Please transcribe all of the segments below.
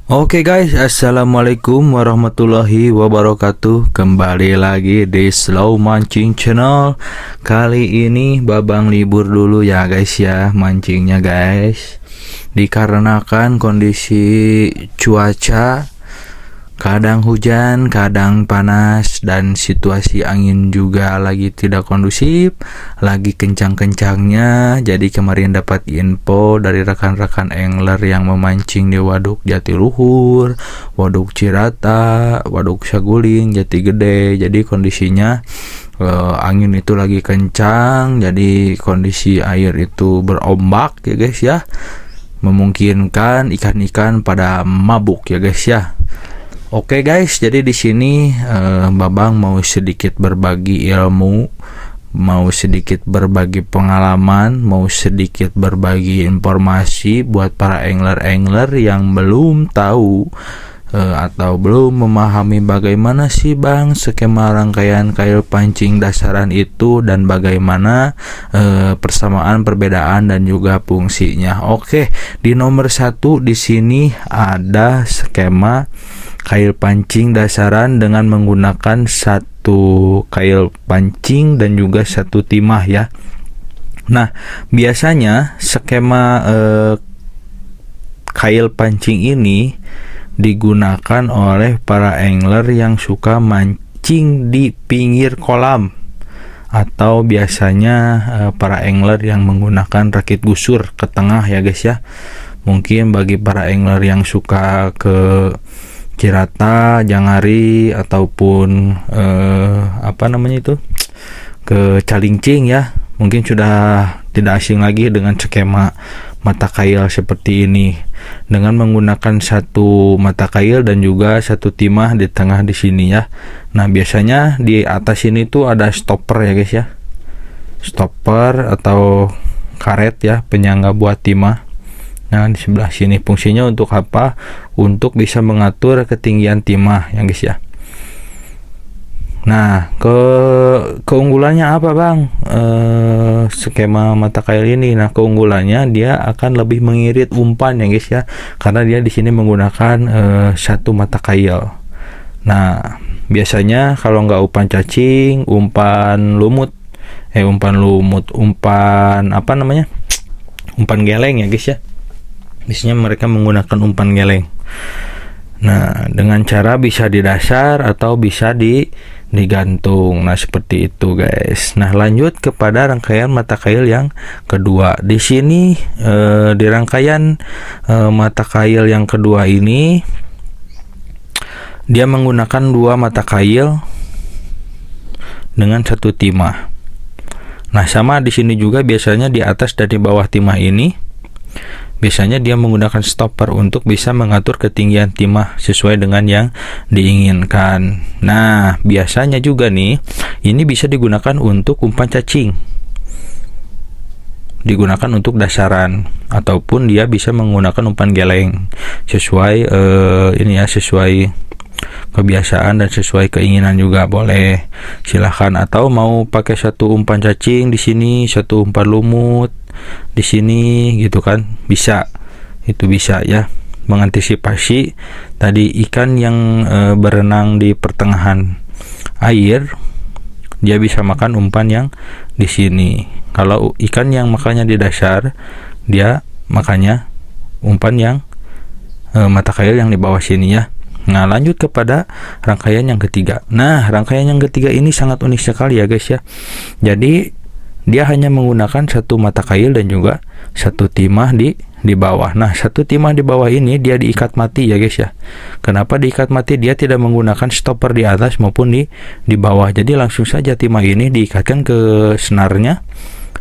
Oke guys, assalamualaikum warahmatullahi wabarakatuh. Kembali lagi di Slow Mancing Channel. Kali ini Babang libur dulu ya guys ya, mancingnya guys. Dikarenakan kondisi cuaca kadang hujan, kadang panas, dan situasi angin juga lagi tidak kondusif, lagi kencang-kencangnya. Jadi kemarin dapat info dari rekan-rekan angler yang memancing di Waduk Jatiluhur, Waduk Cirata, Waduk Saguling, Jati Gede. Jadi kondisinya angin itu lagi kencang, jadi kondisi air itu berombak ya guys ya, memungkinkan ikan-ikan pada mabuk ya guys ya. Oke guys, jadi di sini Babang mau sedikit berbagi ilmu, mau sedikit berbagi pengalaman, mau sedikit berbagi informasi buat para angler-angler yang belum tahu atau belum memahami bagaimana sih Bang skema rangkaian kail pancing dasaran itu dan bagaimana persamaan, perbedaan dan juga fungsinya. Oke, di nomor 1 di sini ada skema kail pancing dasaran dengan menggunakan satu kail pancing dan juga satu timah ya. Nah, biasanya skema kail pancing ini digunakan oleh para angler yang suka mancing di pinggir kolam, atau biasanya para angler yang menggunakan rakit gusur ke tengah ya guys ya. Mungkin bagi para angler yang suka ke Cirata, Jangari ataupun ke Calincing ya, mungkin sudah tidak asing lagi dengan skema mata kail seperti ini dengan menggunakan satu mata kail dan juga satu timah di tengah di sini ya. Nah, biasanya di atas ini tuh ada stopper ya guys ya, stopper atau karet ya, penyangga buat timah. Nah, di sebelah sini fungsinya untuk apa? Untuk bisa mengatur ketinggian timah ya guys ya. Nah, keunggulannya apa Bang skema mata kail ini? Nah, keunggulannya dia akan lebih mengirit umpan ya guys ya, karena dia di sini menggunakan satu mata kail. Nah, biasanya kalau nggak umpan cacing, umpan geleng ya guys ya. Biasanya mereka menggunakan umpan geleng. Nah, dengan cara bisa di dasar atau bisa digantung. Nah, seperti itu guys. Nah, lanjut kepada rangkaian mata kail yang kedua. Di sini di rangkaian mata kail yang kedua ini dia menggunakan dua mata kail dengan satu timah. Nah, sama di sini juga biasanya di atas dan di bawah timah ini biasanya dia menggunakan stopper untuk bisa mengatur ketinggian timah sesuai dengan yang diinginkan. Nah, biasanya juga nih ini bisa digunakan untuk umpan cacing, digunakan untuk dasaran, ataupun dia bisa menggunakan umpan geleng sesuai sesuai kebiasaan dan sesuai keinginan juga boleh, silahkan. Atau mau pakai satu umpan cacing di sini, satu umpan lumut di sini gitu kan, bisa. Itu bisa ya, mengantisipasi tadi ikan yang berenang di pertengahan air, dia bisa makan umpan yang di sini. Kalau ikan yang makannya di dasar, dia makannya umpan yang mata kail yang di bawah sini ya. Nah, lanjut kepada rangkaian yang ketiga. Nah, rangkaian yang ketiga ini sangat unik sekali ya guys ya. Jadi dia hanya menggunakan satu mata kail dan juga satu timah di bawah. Nah, satu timah di bawah ini dia diikat mati ya guys ya. Kenapa diikat mati? Dia tidak menggunakan stopper di atas maupun di bawah. Jadi langsung saja timah ini diikatkan ke senarnya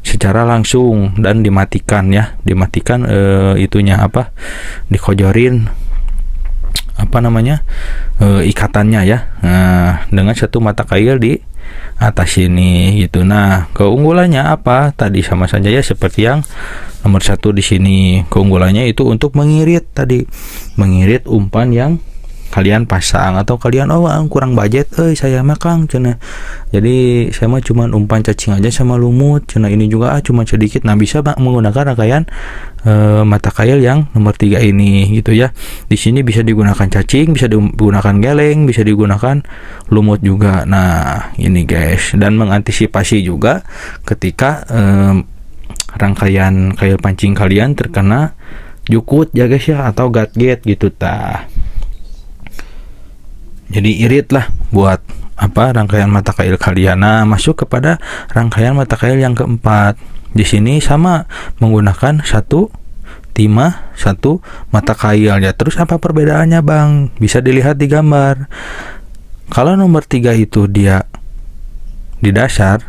secara langsung dan dimatikan ya. Dimatikan dikojorin ikatannya ya. Nah, dengan satu mata kail di atas ini gitu. Nah, keunggulannya apa? Tadi sama saja ya seperti yang nomor 1 di sini. Keunggulannya itu untuk mengirit umpan yang kalian pasang, atau kalian kurang budget saya mah Kang cenah, jadi saya mah cuman umpan cacing aja sama lumut cenah, ini juga cuma sedikit. Nah bisa menggunakan rangkaian mata kail yang nomor 3 ini gitu ya. Di sini bisa digunakan cacing, bisa digunakan geleng, bisa digunakan lumut juga. Nah ini guys, dan mengantisipasi juga ketika rangkaian kail pancing kalian terkena jukut ya guys ya, atau gadget gitu tah. Jadi irit lah buat rangkaian mata kail kalian. Nah masuk kepada rangkaian mata kail yang keempat. Di sini sama menggunakan satu timah, satu mata kail ya. Terus apa perbedaannya Bang? Bisa dilihat di gambar. Kalau nomor 3 itu dia di dasar,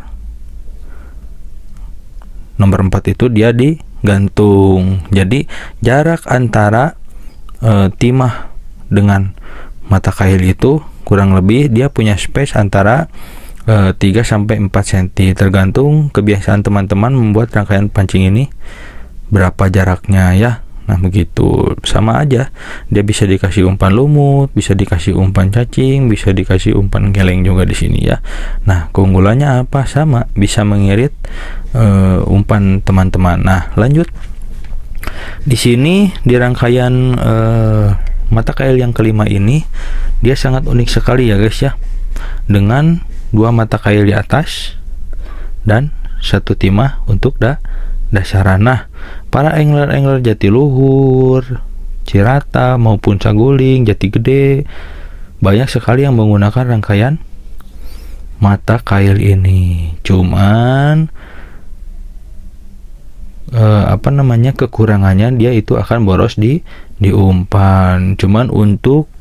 nomor 4 itu dia di gantung. Jadi jarak antara timah dengan mata kail itu kurang lebih dia punya space antara 3-4 cm, tergantung kebiasaan teman-teman membuat rangkaian pancing ini berapa jaraknya ya. Nah begitu, sama aja, dia bisa dikasih umpan lumut, bisa dikasih umpan cacing, bisa dikasih umpan geleng juga di sini ya. Nah keunggulannya apa? Sama, bisa mengirit umpan teman-teman. Nah lanjut, di sini di rangkaian mata kail yang kelima ini dia sangat unik sekali ya guys ya, dengan 2 mata kail di atas dan 1 timah untuk dasaran. Nah para angler Jatiluhur, Cirata maupun Saguling, Jati Gede banyak sekali yang menggunakan rangkaian mata kail ini. Cuman kekurangannya dia itu akan boros di umpan. Cuman untuk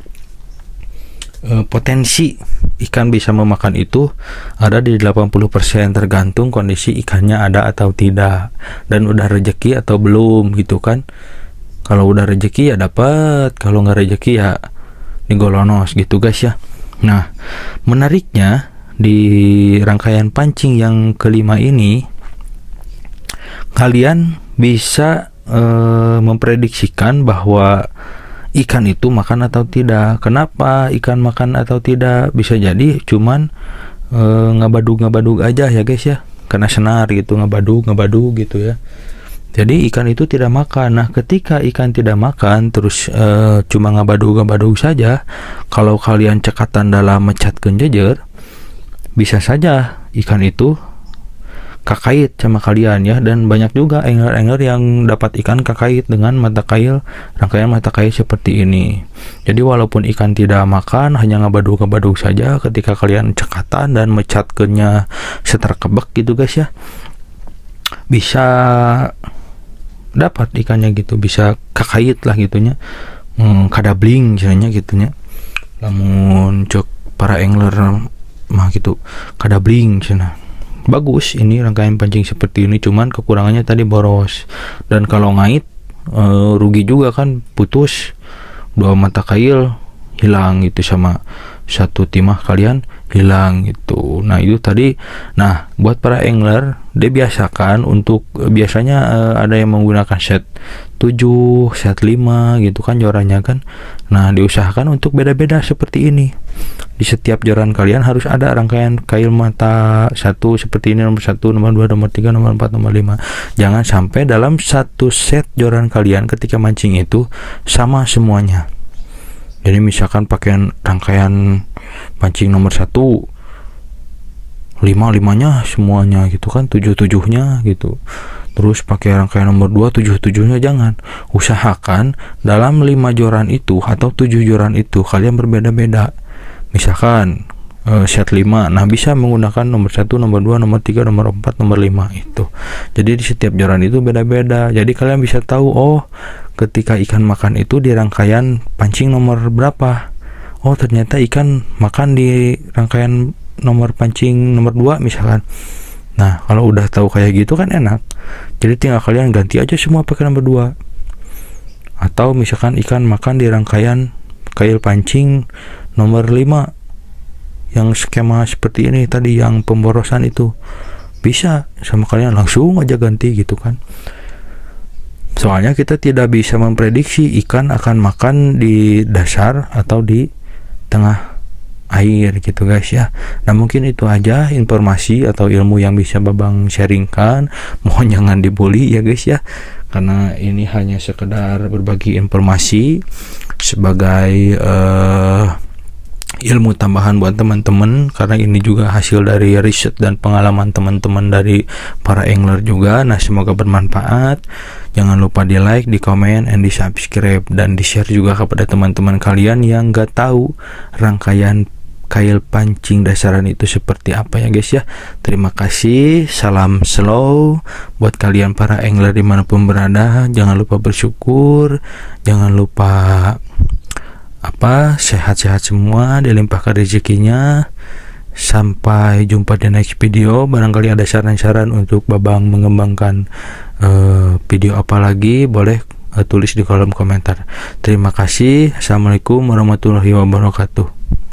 potensi ikan bisa memakan itu ada di 80%, tergantung kondisi ikannya ada atau tidak, dan udah rezeki atau belum gitu kan. Kalau udah rezeki ya dapat, kalau nggak rezeki ya digolonos gitu guys ya. Nah menariknya di rangkaian pancing yang kelima ini, kalian bisa memprediksikan bahwa ikan itu makan atau tidak. Kenapa ikan makan atau tidak? Bisa jadi cuman ngabadug aja ya guys ya, karena senar gitu, ngabadug gitu ya. Jadi ikan itu tidak makan. Nah ketika ikan tidak makan terus cuma ngabadug saja, kalau kalian cekatan dalam mecatkeun jejer, bisa saja ikan itu kakait sama kalian ya. Dan banyak juga angler-angler yang dapat ikan kakait dengan rangkaian mata kail seperti ini. Jadi walaupun ikan tidak makan, hanya ngabadug saja, ketika kalian cekatan dan mecatkeunnya seterkebek gitu guys ya, bisa dapat ikannya gitu, bisa kakait lah gitunya, kadabling misalnya gitunya. Namun cek para angler mah gitu kadabling cenah. Bagus ini rangkaian pancing seperti ini, cuman kekurangannya tadi boros. Dan kalau ngait rugi juga kan, putus 2 mata kail hilang gitu, sama 1 timah kalian hilang gitu. Nah itu tadi. Nah buat para angler, dia biasakan untuk biasanya ada yang menggunakan set 7, set 5 gitu kan jorannya kan. Nah diusahakan untuk beda-beda seperti ini. Di setiap joran kalian harus ada rangkaian kail mata 1 seperti ini, nomor 1, nomor 2, nomor 3, nomor 4, nomor 5. Jangan sampai dalam satu set joran kalian ketika mancing itu sama semuanya. Jadi misalkan pakai rangkaian pancing nomor 1 5-5-nya semuanya gitu kan, 7-7-nya gitu. Terus pakai rangkaian nomor 2 7-7-nya jangan. Usahakan dalam 5 joran itu atau 7 joran itu kalian berbeda-beda. Misalkan set 5, nah bisa menggunakan nomor 1, nomor 2, nomor 3, nomor 4, nomor 5 itu. Jadi di setiap joran itu beda-beda. Jadi kalian bisa tahu, oh ketika ikan makan itu di rangkaian pancing nomor berapa. Oh ternyata ikan makan di rangkaian nomor pancing nomor 2 misalkan. Nah kalau udah tahu kayak gitu kan enak. Jadi tinggal kalian ganti aja semua pakai nomor 2. Atau misalkan ikan makan di rangkaian kail pancing nomor 5 yang skema seperti ini tadi, yang pemborosan itu, bisa sama kalian langsung aja ganti gitu kan. Soalnya kita tidak bisa memprediksi ikan akan makan di dasar atau di tengah air gitu guys ya. Nah mungkin itu aja informasi atau ilmu yang bisa babang sharingkan. Mohon jangan dibully ya guys ya, karena ini hanya sekedar berbagi informasi sebagai ilmu tambahan buat teman-teman, karena ini juga hasil dari riset dan pengalaman teman-teman dari para angler juga. Nah semoga bermanfaat. Jangan lupa di like, di komen, and di subscribe, dan di share juga kepada teman-teman kalian yang gak tahu rangkaian kail pancing dasaran itu seperti apa ya guys ya. Terima kasih, salam slow buat kalian para angler dimanapun berada. Jangan lupa bersyukur, jangan lupa sehat-sehat semua, dilimpahkan rezekinya. Sampai jumpa di next video. Barangkali ada saran-saran untuk babang mengembangkan video apa lagi, boleh tulis di kolom komentar. Terima kasih. Assalamualaikum warahmatullahi wabarakatuh.